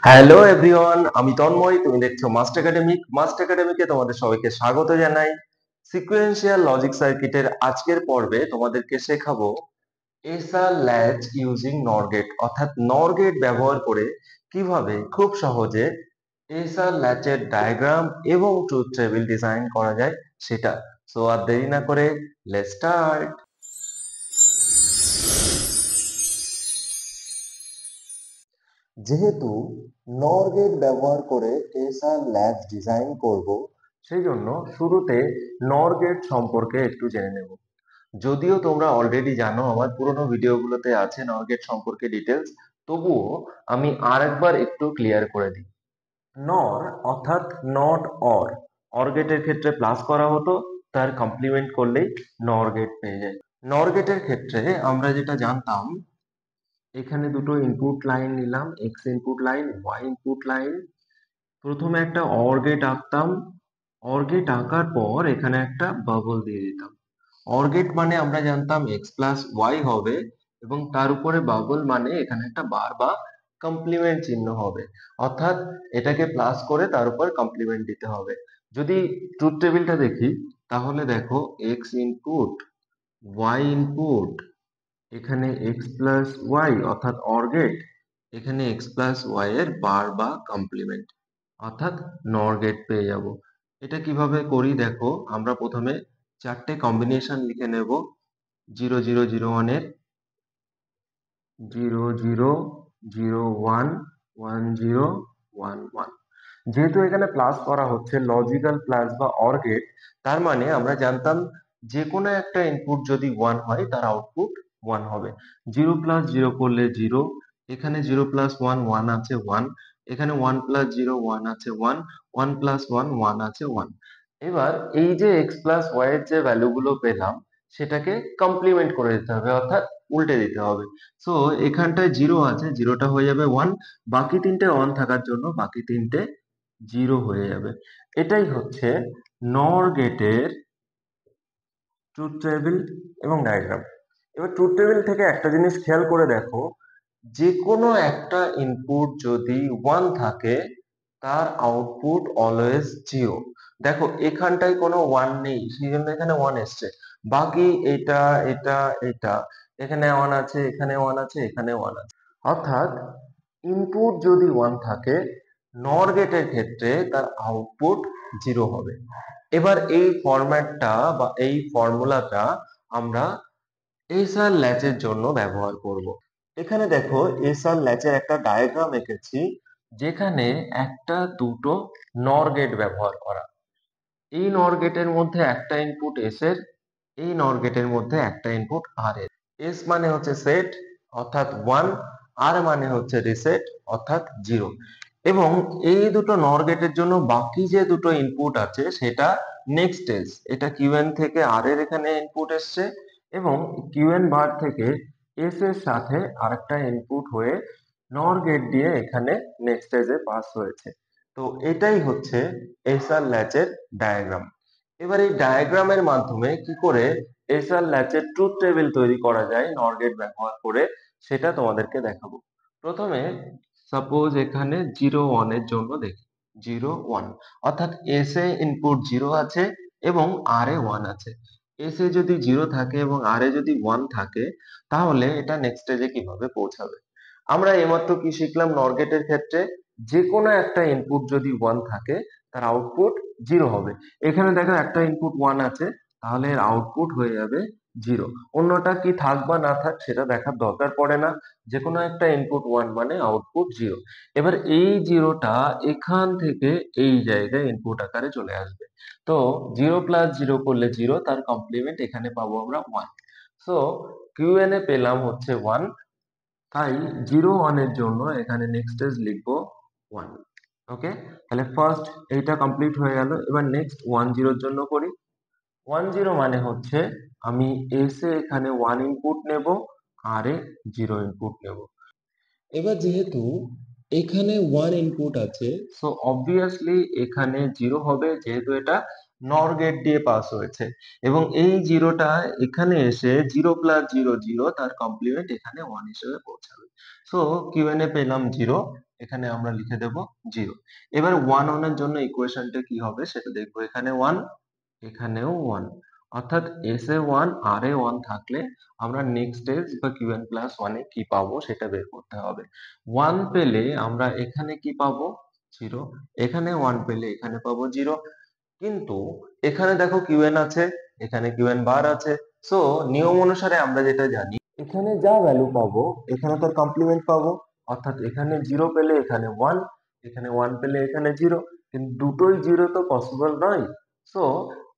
Hello everyone, আমি তন্ময়। তুমি দেখছো মাস্টার একাডেমিক। মাস্টার একাডেমিকে তোমাদের সবাইকে স্বাগত জানাই। সিকোয়েন্সিয়াল লজিক সার্কিটের আজকের পর্বে তোমাদেরকে শেখাবো এসআর ল্যাচ ইউজিং নর গেট, অর্থাৎ নর গেট ব্যবহার করে কিভাবে খুব সহজে এসআর ল্যাচের ডায়াগ্রাম এবং ট্রুথ টেবিল ডিজাইন করা যায় সেটা। সো আর দেরি না করে লেটস স্টার্ট। যেহেতু নর গেট ব্যবহার করে এসআর ল্যাচ ডিজাইন করব, সেই জন্য শুরুতে নর গেট সম্পর্কে একটু জেনে নেব। যদিও তোমরা অলরেডি জানো, আমার পুরোনো ভিডিওগুলোতে আছে নর গেট সম্পর্কে ডিটেলস, তবুও আমি আরেকবার একটু ক্লিয়ার করে দিই। নর অর্থাৎ নট অর। অর গেটের ক্ষেত্রে প্লাস করা হতো, তার কমপ্লিমেন্ট করলেই নর গেট পেয়ে যায়। নর গেটের ক্ষেত্রে আমরা যেটা জানতাম, এখানে দুটো ইনপুট লাইন নিলাম, x input line, y input line. প্রথমে একটা অর গেট আঁকতাম, অর গেট আঁকার পর এখানে একটা বাবল দিয়ে দিতাম। অর গেট মানে আমরা জানতাম এক্স প্লাস ওয়াই হবে, এবং তার উপরে বাবল মানে এখানে একটা বার বা কমপ্লিমেন্ট চিহ্ন হবে, অর্থাৎ এটাকে প্লাস করে তার উপর কমপ্লিমেন্ট দিতে হবে। যদি ট্রুথ টেবিলটা দেখি, তাহলে দেখো এক্স ইনপুট, ওয়াই ইনপুট, এখানে এক্স প্লাস ওয়াই অর্থাৎ অর গেট, এখানে এক্স প্লাস ওয়াই এর বার বা কমপ্লিমেন্ট, অর্থাৎ নর গেট পেয়ে যাব। এটা কিভাবে করি দেখো, আমরা প্রথমে চারটে কম্বিনেশন লিখে নেব। 0001 এর 0001 1011। যেহেতু এখানে প্লাস করা হচ্ছে লজিক্যাল প্লাস বা অর গেট, তার মানে আমরা জানতাম যে কোনো একটা ইনপুট যদি ওয়ান হয় তার আউটপুট ওয়ান হবে। জিরো প্লাস জিরো করলে জিরো, এখানে জিরো প্লাস ওয়ান ওয়ান আছে ওয়ান, এখানে ওয়ান প্লাস জিরো ওয়ান আছে one, one plus one one আছে ওয়ান। এবার এই যে এক্স প্লাস ওয়াই এর যে ভ্যালুগুলো পেলাম, সেটাকে কমপ্লিমেন্ট করে দিতে হবে, অর্থাৎ উল্টে দিতে হবে। সো এখানটায় জিরো আছে, জিরোটা হয়ে যাবে ওয়ান, বাকি তিনটে ওয়ান থাকার জন্য বাকি তিনটে জিরো হয়ে যাবে। এটাই হচ্ছে নর গেটের ট্রুথ টেবিল এবং ডায়াগ্রাম। এবার ট্রুথ টেবিল থেকে একটা জিনিস খেয়াল করে দেখো, যে কোনো একটা ইনপুট যদি ওয়ান থাকে, তার আউটপুট অলওয়েজ জিরো। দেখো এখানটায় কোনো ওয়ান নেই, সেই জন্য এখানে ওয়ান এসছে। বাকি এটা এটা এটা, এখানে ওয়ান আছে, এখানে ওয়ান আছে, এখানে ওয়ান আছে। অর্থাৎ ইনপুট যদি ওয়ান থাকে, নর গেটের ক্ষেত্রে তার আউটপুট জিরো হবে। এবার এই ফরম্যাটটা বা এই ফর্মুলাটা আমরা এসআর ল্যাচের জন্য ব্যবহার করব। এখানে দেখো এসআর ল্যাচের একটা ডায়াগ্রাম এঁকেছি, যেখানে একটা দুটো নর গেট ব্যবহার করা। এই নর গেটের মধ্যে একটা ইনপুট এস এর, এই নর গেটের মধ্যে একটা ইনপুট আর এর। এস মানে হচ্ছে সেট অর্থাৎ ওয়ান, আর মানে হচ্ছে রিসেট অর্থাৎ জিরো। এবং এই দুটো নর গেটের জন্য বাকি যে দুটো ইনপুট আছে সেটা নেক্সট এজ, এটা কিউএন থেকে আর এর এখানে ইনপুট এসছে, এবং কিউএন বার থেকে এস এর সাথে আরেকটা ইনপুট হয়ে নর গেট দিয়ে এখানে নেক্সট এজে পাস হয়েছে। তো এটাই হচ্ছে এসআর ল্যাচের ডায়াগ্রাম। এবার এই ডায়াগ্রামের মাধ্যমে কি করে এসআর ল্যাচের ট্রুথ টেবিল তৈরি করা যায় নর গেট ব্যবহার করে, সেটা তোমাদেরকে দেখাবো। প্রথমে সাপোজ এখানে জিরো ওয়ান এর জন্য দেখি, জিরো ওয়ান অর্থাৎ এস এ ইনপুট জিরো আছে এবং আর এ ওয়ান আছে। এস এ যদি জিরো থাকে এবং আর এ যদি ওয়ান থাকে, তাহলে এটা নেক্সট স্টেজে কিভাবে পৌঁছাবে। আমরা এইমাত্র কি শিখলাম, নর গেটের ক্ষেত্রে যে কোনো একটা ইনপুট যদি ওয়ান থাকে, তার আউটপুট জিরো হবে। এখানে দেখো একটা ইনপুট ওয়ান আছে, তাহলে এর আউটপুট হয়ে যাবে জিরো। অন্যটা কি থাক বা না থাক সেটা দেখার দরকার পড়ে না, যে কোনো একটা ইনপুট ওয়ান মানে আউটপুট জিরো। এবার এই জিরোটা এখান থেকে এই জায়গায় ইনপুট আকারে চলে আসবে। তো জিরো প্লাস জিরো করলে জিরো, তার কমপ্লিমেন্ট এখানে পাবো আমরা ওয়ান। সো কিউএন এ পেলাম হচ্ছে ওয়ান, তাই জিরো ওয়ান এর জন্য এখানে নেক্সট স্টেজ লিখবো ওয়ান। ওকে, তাহলে ফার্স্ট এইটা কমপ্লিট হয়ে গেল। এবার নেক্সট ওয়ান জিরোর জন্য করি। ওয়ান জিরো মানে হচ্ছে আমি এস এ এখানে ওয়ান ইনপুট নেব, আর এ জিরো ইনপুট নেব। এবার যেহেতু এখানে ওয়ান ইনপুট আছে, সো অবভিয়াসলি এখানে জিরো হবে, যেহেতু এটা নর গেট দিয়ে পাস হয়েছে এবং এই জিরোটা এখানে এসে 0+0 0 তার কমপ্লিমেন্ট এখানে 1 হিসেবে পৌঁছাবে। সো কিউএন এ পেলাম 0, এখানে আমরা লিখে দেব 0। এবার 1 1 এর জন্য ইকুয়েশনটা কি হবে সেটা দেখবো। এখানে 1, এখানেও 1, অর্থাৎ এস এ 1 আর এ 1 থাকলে আমরা নেক্সট স্টেজ বা কিউএন প্লাস 1 এ কি পাবো সেটা বের করতে হবে। 1 পেলে আমরা এখানে কি পাবো? 0। এখানে 1 পেলে এখানে পাবো 0। কিন্তু এখানে দেখো কিউএন আছে, এখানে কিউএন বার আছে। সো নিয়ম অনুসারে আমরা যেটা জানি, এখানে যা ভ্যালু পাবো এখানে তার কমপ্লিমেন্ট পাবো। অর্থাৎ এখানে 0 পেলে এখানে 1, এখানে 1 পেলে এখানে 0, কিন্তু দুটোই 0 তো পসিবল নয়। সো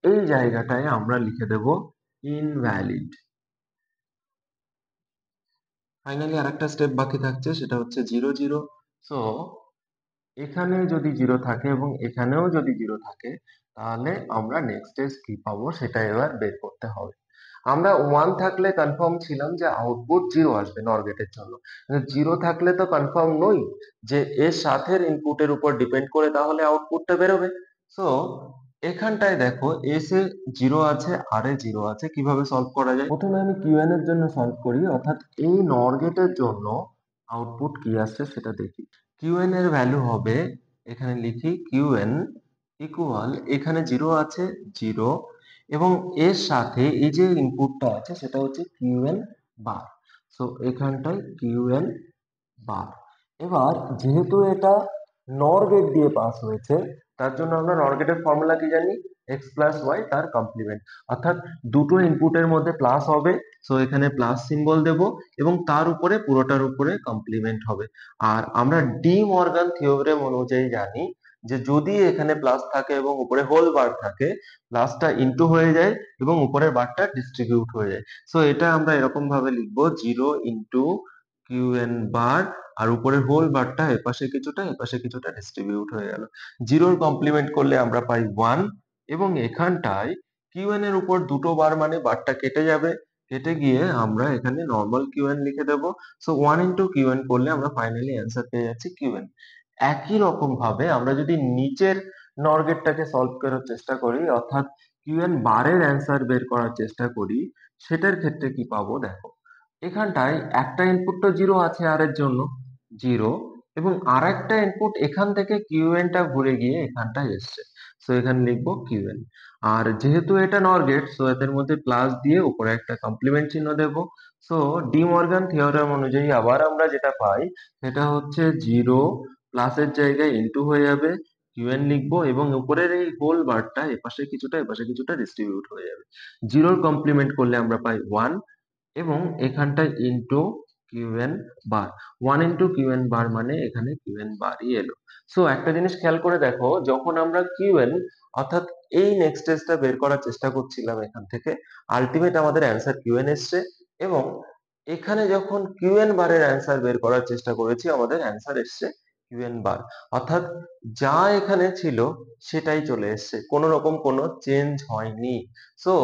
এই জায়গাটায় আমরা লিখে দেব ইনভ্যালিড। ফাইনালি আরেকটা স্টেপ বাকি থাকছে, সেটা হচ্ছে 0 0। সো এখানে যদি 0 থাকে এবং এখানেও যদি 0 থাকে, তাহলে আমরা নেক্সট স্টেজ কি পাবো সেটা এবার বের করতে হবে। আমরা 1 থাকলে কনফার্ম ছিলাম যে আউটপুট 0 আসবে নর গেটের জন্য, কিন্তু 0 থাকলে তো কনফার্ম নই যে এর সাথের ইনপুটের উপর ডিপেন্ড করে তাহলে আউটপুটটা বেরোবে। সো এখানটায় দেখো এস এ 0 আছে, আর এ 0 আছে, কিভাবে সলভ করা যায়? প্রথমে আমি কিউএন এর জন্য সলভ করি, অর্থাৎ এই নর গেটের জন্য আউটপুট কি আসছে সেটা দেখি। কিউএন এর ভ্যালু হবে, এখানে লিখি কিউএন ইকুয়াল, এখানে 0 আছে 0 এবং এর সাথে এই যে ইনপুটটা আছে সেটা হচ্ছে কিউএন বার। সো এখানটায় কিউএন বার। এবার যেহেতু এটা নর গেট দিয়ে পাস হয়েছে, তার জন্য আমরা নর গেটের ফর্মুলা কি জানি? এক্স প্লাস ওয়াই তার কমপ্লিমেন্ট, অর্থাৎ দুটো ইনপুটের মধ্যে প্লাস হবে। সো এখানে প্লাস সিম্বল দেব এবং তার উপরে পুরোটার উপরে কমপ্লিমেন্ট হবে। আর আমরা ডি মর্গান থিওরেম অনুযায়ী জানি যে যদি এখানে প্লাস থাকে এবং উপরে হোল বার থাকে, প্লাসটা ইনটু হয়ে যায় এবং উপরের বারটা ডিস্ট্রিবিউট হয়ে যায়। সো এটা আমরা এরকম ভাবে লিখবো, 0 ইনটু কিউএন বার, আর উপরের হোল বারটা এপাশে কিছুটা এপাশে কিছুটা ডিস্ট্রিবিউট হয়ে গেল। 0 কমপ্লিমেন্ট করলে আমরা পাই 1 এবং এখানটায় কিউএন এর উপর দুটো বার মানে বারটা কেটে যাবে, কেটে গিয়ে আমরা এখানে নরমাল কিউএন লিখে দেব। সো 1 ইনটু কিউএন করলে আমরা ফাইনালি অ্যান্সার পেয়ে যাচ্ছি কিউএন। একই রকম ভাবে আমরা যদি নিচের নর গেটটাকে সলভ করার চেষ্টা করি, অর্থাৎ কিউএন বারের অ্যান্সার বের করার চেষ্টা করি, সেটার ক্ষেত্রে কি পাবো দেখো। এখানটায় একটা ইনপুট তো 0 আছে আর এর জন্য 0, এবং আর একটা ইনপুট এখান থেকে কিউএন টা ঘুরে গিয়ে এখানটায় এসছে। সো এখানে লিখবো কিউএন। আর যেহেতু এটা নর গেট, সো এদের মধ্যে প্লাস দিয়ে উপরে একটা কমপ্লিমেন্ট চিহ্ন দেব। সো ডি মর্গান থিওরেম অনুযায়ী আবার আমরা যেটা পাই সেটা হচ্ছে 0 প্লাসের জায়গায় ইনটু হয়ে যাবে, কিউএন লিখবো এবং উপরের এই হোল বারটা এপাশে কিছুটা এপাশে কিছুটা ডিস্ট্রিবিউট হয়ে যাবে। 0 কমপ্লিমেন্ট করলে আমরা পাই 1 এবং এখানটায় ইনটু কিউএন বার। 1 ইনটু কিউএন বার মানে এখানে কিউএন বারই এলো। সো একটা জিনিস খেয়াল করে দেখো, যখন আমরা কিউএন অর্থাৎ এই নেক্সট স্টেজটা বের করার চেষ্টা করছিলাম এখান থেকে, আলটিমেট আমাদের অ্যান্সার কিউএন এসছে, এবং এখানে যখন কিউএন বারের অ্যান্সার বের করার চেষ্টা করেছি আমাদের অ্যান্সার এসছে কিউএন বার। অর্থাৎ যা এখানে ছিল সেটাই চলে এসছে, কোনো রকম কোনো চেঞ্জ হয়নি। সো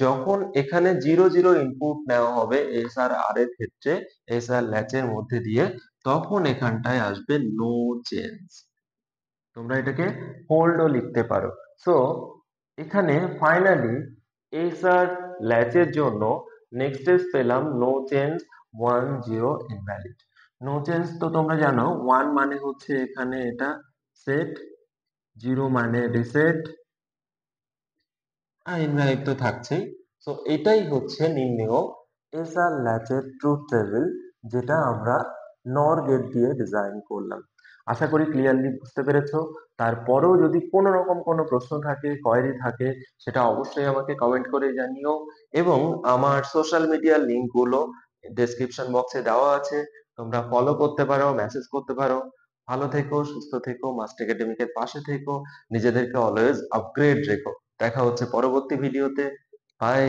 যখন এখানে 0 0 ইনপুট নেওয়া হবে এস আর আর এর ক্ষেত্রে, এস আর ল্যাচের মধ্যে দিয়ে, তখন এখানটায় আসবে নো চেঞ্জ। তোমরা এটাকে হোল্ডও লিখতে পারো। সো এখানে ফাইনালি এস আর ল্যাচের জন্য নেক্সট স্টেজ পেলাম নো চেঞ্জ 1 0 ইনভ্যালিড। নো চেঞ্জ তো তোমরা জানো, 1 মানে হচ্ছে এখানে এটা সেট, 0 মানে রিসেট, আর ইনভ্যালিড তো থাকছেই। সো এটাই হচ্ছে নির্ণেয় এসআর ল্যাচের ট্রুথ টেবিল, যেটা আমরা নর গেট দিয়ে ডিজাইন করলাম। আশা করি ক্লিয়ারলি বুঝতে পেরেছো। তারপরেও যদি কোনো রকম কোনো প্রশ্ন থাকে, কোয়েরি থাকে, সেটা অবশ্যই আমাকে কমেন্ট করে জানিও, এবং আমার সোশ্যাল মিডিয়ার লিংক গুলো ডেসক্রিপশন বক্সে দেওয়া আছে, তোমরা ফলো করতে পারো, মেসেজ করতে পারো। ভালো থেকো, সুস্থ থেকো, মাস্ট একাডেমিকের পাশে থেকো, নিজেদেরকে অলওয়েজ আপগ্রেড রেখো। দেখা হচ্ছে পরবর্তী ভিডিওতে। বাই।